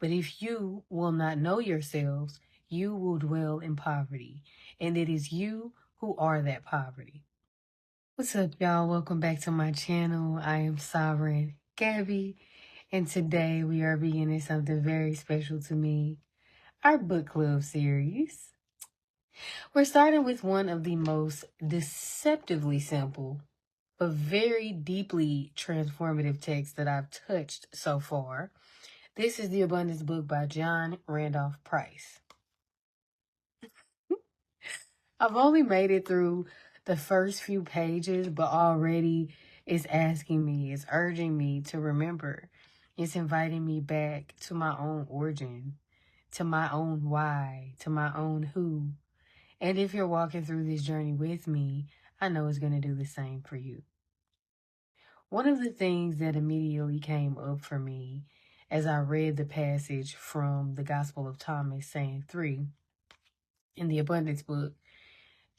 But if you will not know yourselves, you will dwell in poverty, and it is you who are that poverty. What's up, y'all? Welcome back to my channel. I am Sovereign Gabby, and today we are beginning something very special to me, our book club series. We're starting with one of the most deceptively simple, but very deeply transformative texts that I've touched so far. This is The Abundance Book by John Randolph Price. I've only made it through the first few pages, but already it's asking me, it's urging me to remember. It's inviting me back to my own origin, to my own why, to my own who. And if you're walking through this journey with me, I know it's going to do the same for you. One of the things that immediately came up for me as I read the passage from the Gospel of Thomas, saying 3, in the Abundance Book,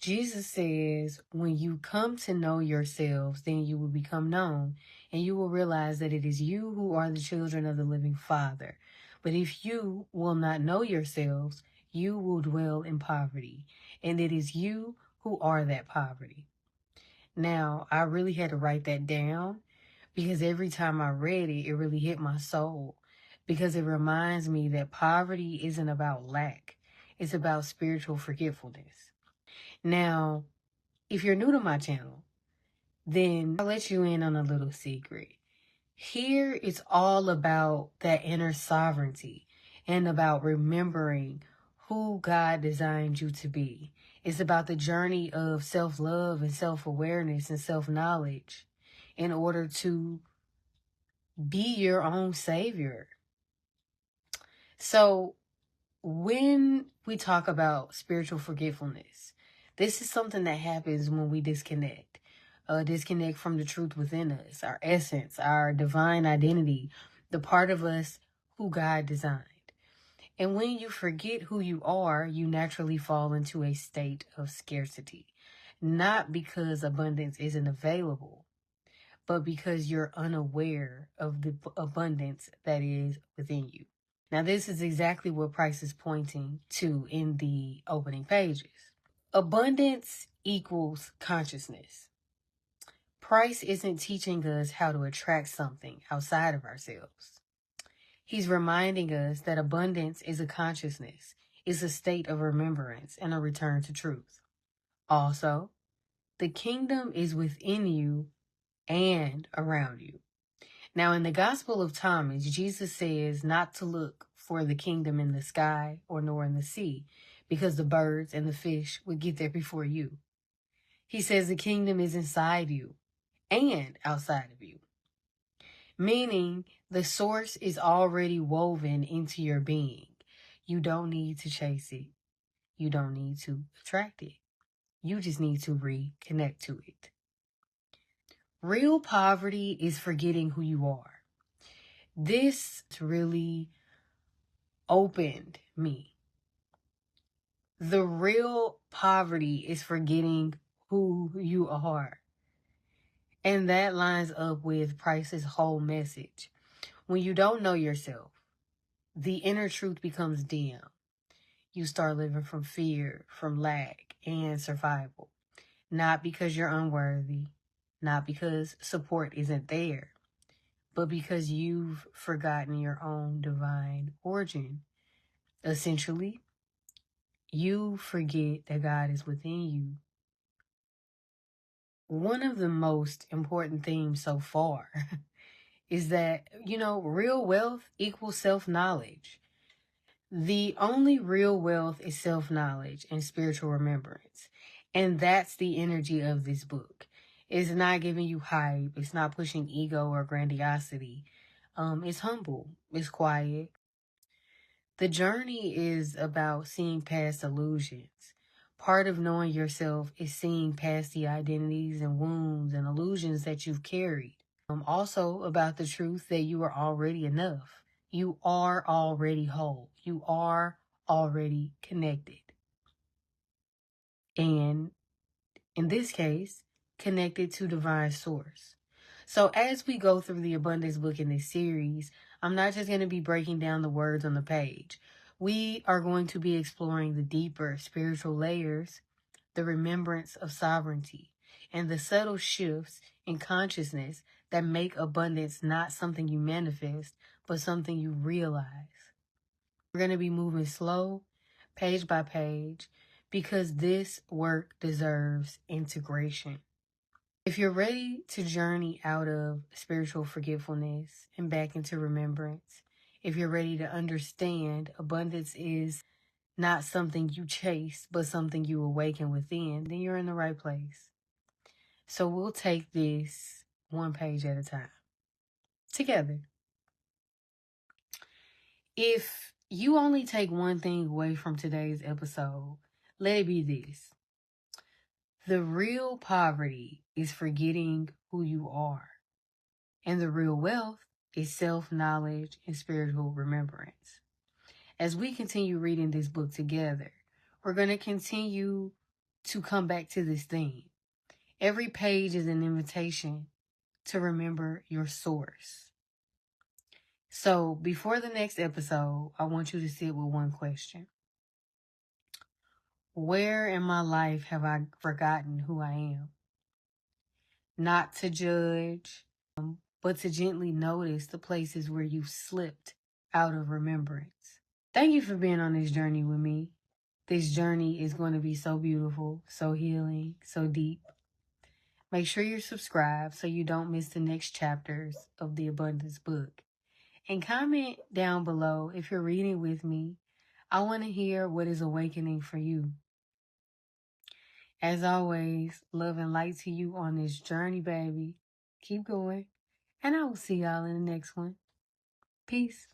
Jesus says, when you come to know yourselves, then you will become known, and you will realize that it is you who are the children of the living Father. But if you will not know yourselves, you will dwell in poverty, and it is you who are that poverty. Now, I really had to write that down because every time I read it, it really hit my soul, because it reminds me that poverty isn't about lack. It's about spiritual forgetfulness. Now, if you're new to my channel, then I'll let you in on a little secret. Here, it's all about that inner sovereignty and about remembering who God designed you to be. It's about the journey of self-love and self-awareness and self-knowledge in order to be your own savior. So when we talk about spiritual forgetfulness, this is something that happens when we disconnect. Disconnect from the truth within us, our essence, our divine identity, the part of us who God designed. And when you forget who you are, you naturally fall into a state of scarcity. Not because abundance isn't available, but because you're unaware of the abundance that is within you. Now, this is exactly what Price is pointing to in the opening pages. Abundance equals consciousness. Price isn't teaching us how to attract something outside of ourselves. He's reminding us that abundance is a consciousness, is a state of remembrance and a return to truth. Also, the kingdom is within you and around you. Now, in the Gospel of Thomas, Jesus says not to look for the kingdom in the sky or nor in the sea, because the birds and the fish would get there before you. He says the kingdom is inside you and outside of you, meaning the source is already woven into your being. You don't need to chase it. You don't need to attract it. You just need to reconnect to it. Real poverty is forgetting who you are. This really opened me. The real poverty is forgetting who you are. And that lines up with Price's whole message. When you don't know yourself, the inner truth becomes dim. You start living from fear, from lack, and survival. Not because you're unworthy, not because support isn't there, but because you've forgotten your own divine origin. Essentially, you forget that God is within you. One of the most important themes so far is that, real wealth equals self-knowledge. The only real wealth is self-knowledge and spiritual remembrance. And that's the energy of this book. It's not giving you hype. It's not pushing ego or grandiosity. It's humble. It's quiet. The journey is about seeing past illusions. Part of knowing yourself is seeing past the identities and wounds and illusions that you've carried. Also about the truth that you are already enough. You are already whole. You are already connected. And in this case, connected to divine source. So as we go through the abundance book in this series, I'm not just going to be breaking down the words on the page. We are going to be exploring the deeper spiritual layers, the remembrance of sovereignty, and the subtle shifts in consciousness that make abundance not something you manifest, but something you realize. We're going to be moving slow, page by page, because this work deserves integration. If you're ready to journey out of spiritual forgetfulness and back into remembrance, if you're ready to understand abundance is not something you chase, but something you awaken within, then you're in the right place. So we'll take this one page at a time, together. If you only take one thing away from today's episode, let it be this. The real poverty is forgetting who you are. And the real wealth is self-knowledge and spiritual remembrance. As we continue reading this book together, we're going to continue to come back to this theme. Every page is an invitation to remember your source. So before the next episode, I want you to sit with one question. Where in my life have I forgotten who I am? Not to judge, but to gently notice the places where you've slipped out of remembrance. Thank you for being on this journey with me. This journey is going to be so beautiful, so healing, so deep. Make sure you're subscribed so you don't miss the next chapters of the Abundance book. And comment down below if you're reading with me. I want to hear what is awakening for you. As always, love and light to you on this journey, baby. Keep going. And I will see y'all in the next one. Peace.